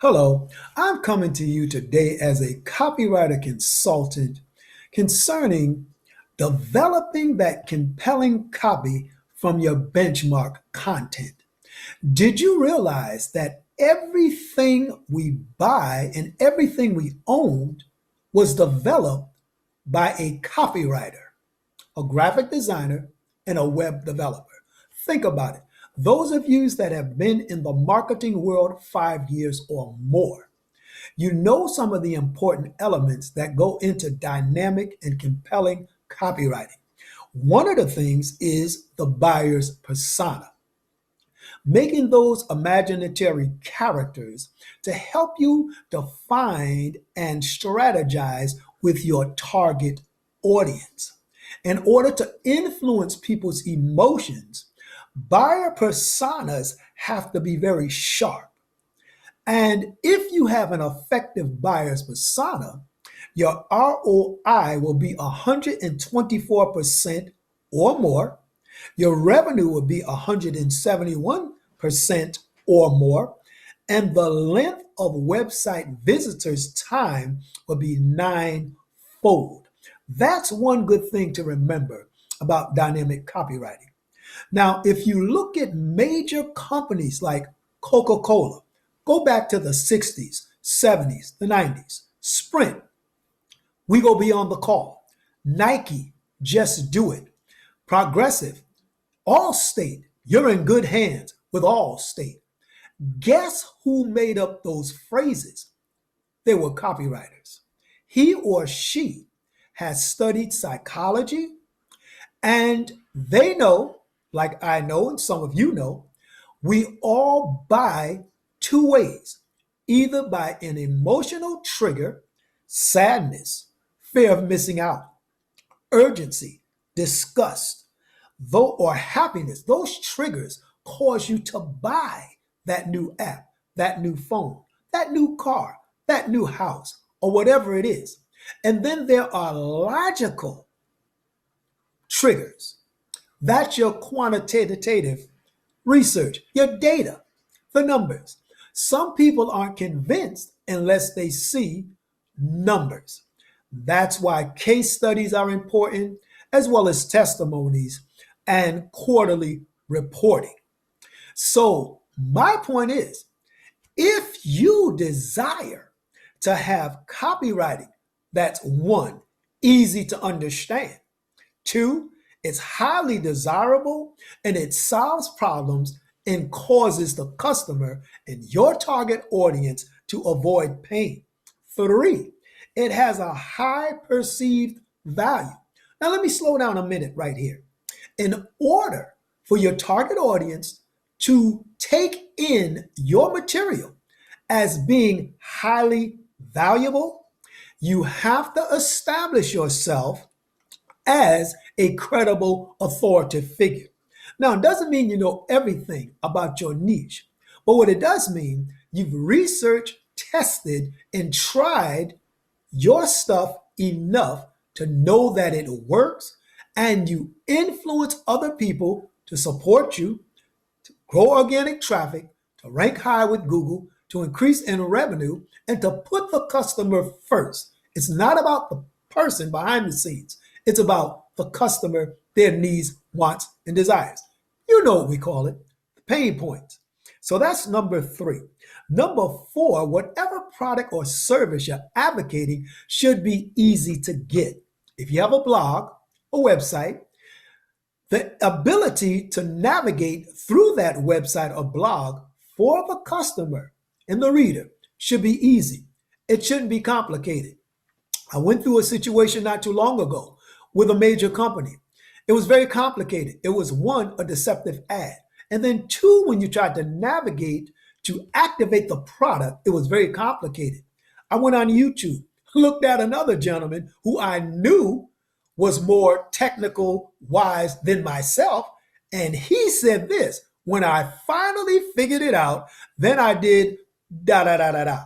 Hello, I'm coming to you today as a copywriter consultant concerning developing that compelling copy from your benchmark content. Did you realize that everything we buy and everything we owned was developed by a copywriter, a graphic designer, and a web developer? Think about it. Those of you that have been in the marketing world 5 years or more, you know some of the important elements that go into dynamic and compelling copywriting. One of the things is the buyer's persona, making those imaginary characters to help you define and strategize with your target audience. In order to influence people's emotions, buyer personas have to be very sharp. And if you have an effective buyer's persona, your ROI will be 124% or more. Your revenue will be 171% or more. And the length of website visitors' time will be ninefold. That's one good thing to remember about dynamic copywriting. Now, if you look at major companies like Coca-Cola, go back to the 60s, 70s, the 90s, Sprint, we go beyond the call, Nike, just do it, Progressive, Allstate, you're in good hands with Allstate. Guess who made up those phrases? They were copywriters. He or she has studied psychology, and they know, like I know and some of you know, we all buy two ways, either by an emotional trigger, sadness, fear of missing out, urgency, disgust, though, or happiness. Those triggers cause you to buy that new app, that new phone, that new car, that new house, or whatever it is. And then there are logical triggers. That's your quantitative research, your data, the numbers. Some people aren't convinced unless they see numbers. That's why case studies are important, as well as testimonies and quarterly reporting. So, my point is, if you desire to have copywriting that's one, easy to understand, two, it's highly desirable and it solves problems and causes the customer and your target audience to avoid pain. Three, it has a high perceived value. Now, let me slow down a minute right here. In order for your target audience to take in your material as being highly valuable, you have to establish yourself as a credible authoritative figure. Now, it doesn't mean you know everything about your niche, but what it does mean, you've researched, tested, and tried your stuff enough to know that it works, and you influence other people to support you, to grow organic traffic, to rank high with Google, to increase in revenue, and to put the customer first. It's not about the person behind the scenes. It's about the customer, their needs, wants, and desires. You know what we call it, the pain points. So that's number three. Number four, whatever product or service you're advocating should be easy to get. If you have a blog, a website, the ability to navigate through that website or blog for the customer and the reader should be easy. It shouldn't be complicated. I went through a situation not too long ago with a major company. It was very complicated. It was one, a deceptive ad. And then two, when you tried to navigate to activate the product, it was very complicated. I went on YouTube, looked at another gentleman who I knew was more technical wise than myself. And he said this, when I finally figured it out, then I did da da da da da.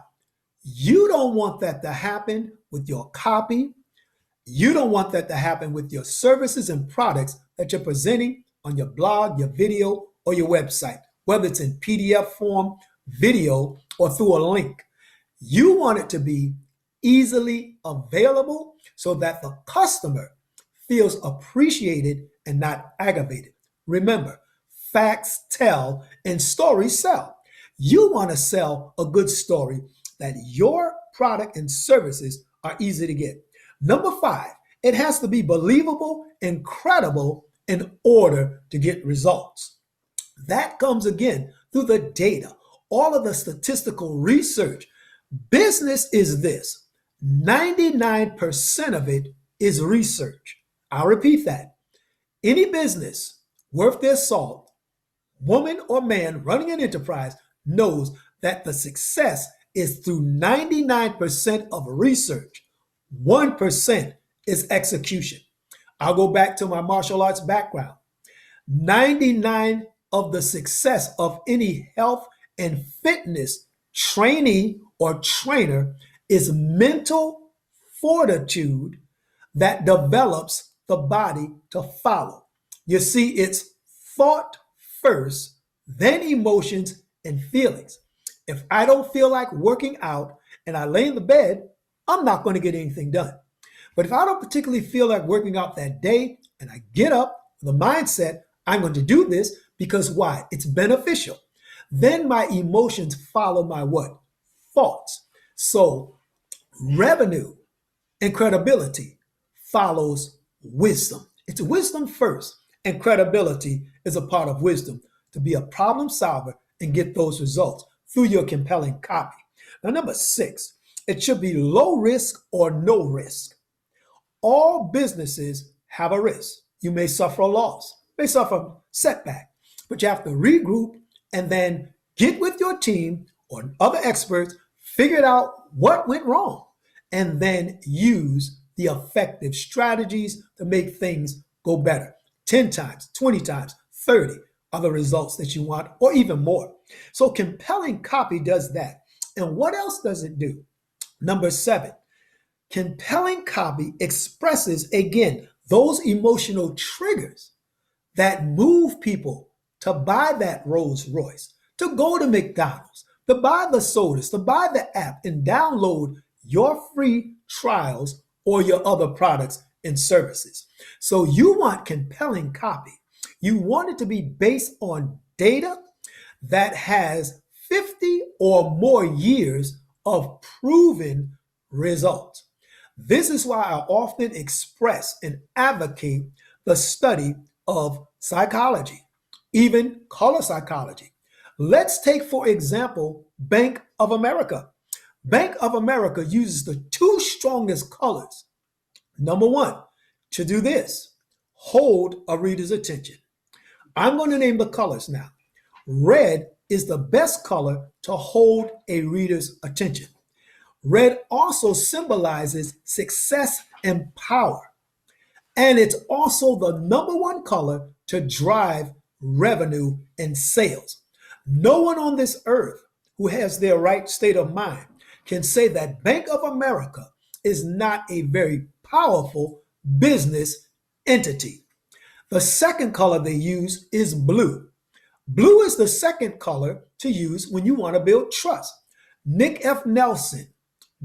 You don't want that to happen with your copy. You don't want that to happen with your services and products that you're presenting on your blog, your video, or your website, whether it's in PDF form, video, or through a link. You want it to be easily available so that the customer feels appreciated and not aggravated. Remember, facts tell and stories sell. You want to sell a good story that your product and services are easy to get. Number 5, it has to be believable and credible in order to get results. That comes again through the data, all of the statistical research. Business is this: 99% of it is research. I'll repeat that. Any business worth their salt, woman or man running an enterprise, knows that the success is through 99% of research. 1% is execution. I'll go back to my martial arts background. 99 of the success of any health and fitness trainee or trainer is mental fortitude that develops the body to follow. You see, it's thought first, then emotions and feelings. If I don't feel like working out and I lay in the bed, I'm not going to get anything done. But if I don't particularly feel like working out that day and I get up with the mindset, I'm going to do this because why? It's beneficial. Then my emotions follow my what? Thoughts. So revenue and credibility follows wisdom. It's wisdom first, and credibility is a part of wisdom to be a problem solver and get those results through your compelling copy. Now, number 6, it should be low risk or no risk. All businesses have a risk. You may suffer a loss, may suffer a setback, but you have to regroup and then get with your team or other experts, figure out what went wrong, and then use the effective strategies to make things go better. 10 times, 20 times, 30 are the results that you want, or even more. So compelling copy does that. And what else does it do? Number 7, compelling copy expresses, again, those emotional triggers that move people to buy that Rolls Royce, to go to McDonald's, to buy the sodas, to buy the app and download your free trials or your other products and services. So you want compelling copy. You want it to be based on data that has 50 or more years of proven results. This is why I often express and advocate the study of psychology, even color psychology. Let's take, for example, Bank of America. Bank of America uses the 2 strongest colors. Number 1, to do this, hold a reader's attention. I'm going to name the colors now. Red is the best color to hold a reader's attention. Red also symbolizes success and power. And it's also the number 1 color to drive revenue and sales. No one on this earth who has their right state of mind can say that Bank of America is not a very powerful business entity. The second color they use is blue. Blue is the second color to use when you want to build trust. Nick F. Nelson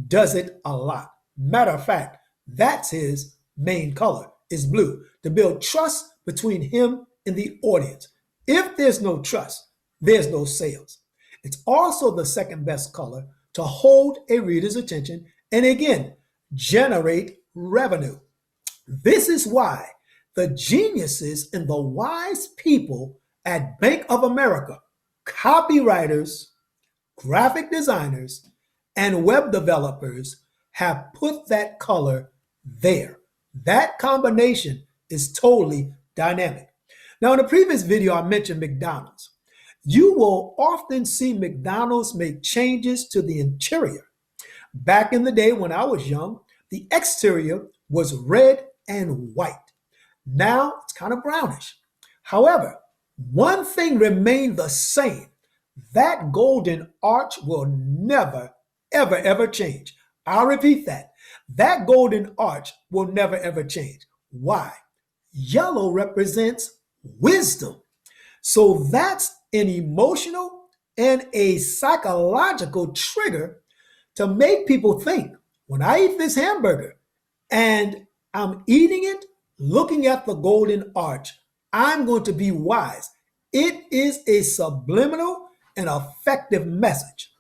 does it a lot. Matter of fact, that's his main color, is blue, to build trust between him and the audience. If there's no trust, there's no sales. It's also the second best color to hold a reader's attention and again, generate revenue. This is why the geniuses and the wise people at Bank of America, copywriters, graphic designers, and web developers have put that color there. That combination is totally dynamic. Now, in the previous video, I mentioned McDonald's. You will often see McDonald's make changes to the interior. Back in the day when I was young, the exterior was red and white. Now it's kind of brownish. However, one thing remained the same. That golden arch will never, ever, ever change. I'll repeat that. That golden arch will never, ever change. Why? Yellow represents wisdom. So that's an emotional and a psychological trigger to make people think, when I eat this hamburger and I'm eating it looking at the golden arch, I'm going to be wise. It is a subliminal and effective message.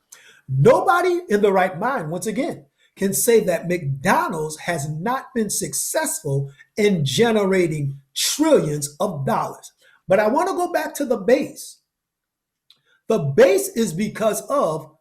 Nobody in the right mind, once again, can say that McDonald's has not been successful in generating trillions of dollars. But I want to go back to the base. The base is because of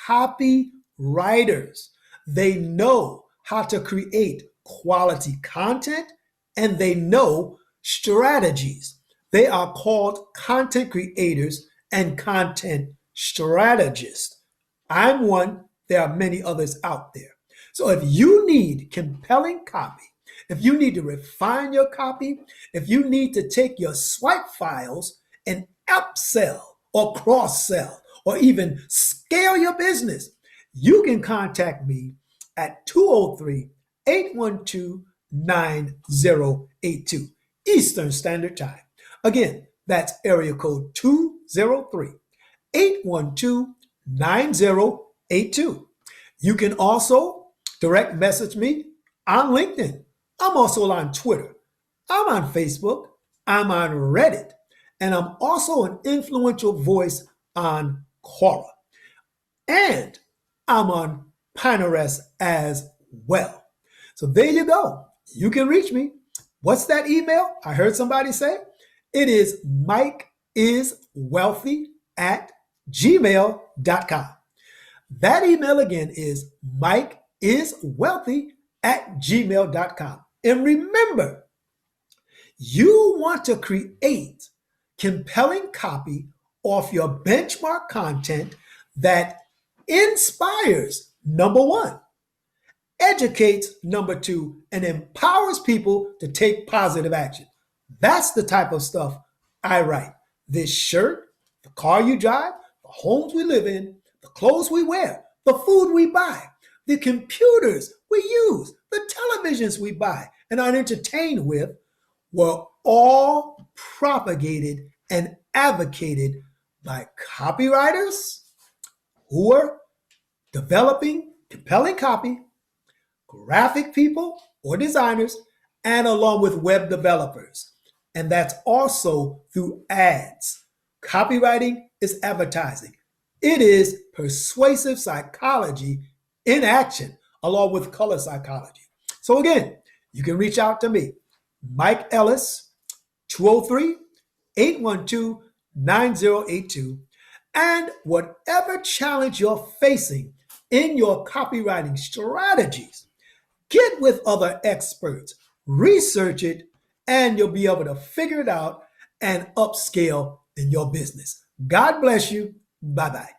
copywriters. They know how to create quality content and they know strategies. They are called content creators and content strategists. I'm one, there are many others out there. So if you need compelling copy, if you need to refine your copy, if you need to take your swipe files and upsell or cross sell or even scale your business, you can contact me at 203-812-9082 Eastern Standard Time. Again, that's area code 203-812-9082. You can also direct message me on LinkedIn. I'm also on Twitter. I'm on Facebook. I'm on Reddit. And I'm also an influential voice on Quora. And I'm on Pinterest as well. So there you go. You can reach me. What's that email? I heard somebody say it is mikeiswealthy@gmail.com. That email again is mikeiswealthy@gmail.com. And remember, you want to create compelling copy off your benchmark content that inspires, number one, educates, number two, and empowers people to take positive action. That's the type of stuff I write. This shirt, the car you drive, the homes we live in, the clothes we wear, the food we buy, the computers we use, the televisions we buy and are entertained with were all propagated and advocated by copywriters who are developing compelling copy, graphic people or designers, and along with web developers. And that's also through ads. Copywriting is advertising. It is persuasive psychology in action, along with color psychology. So again, you can reach out to me, Mike Ellis, 203-812-9082. And whatever challenge you're facing in your copywriting strategies, get with other experts, research it, and you'll be able to figure it out and upscale in your business. God bless you. Bye-bye.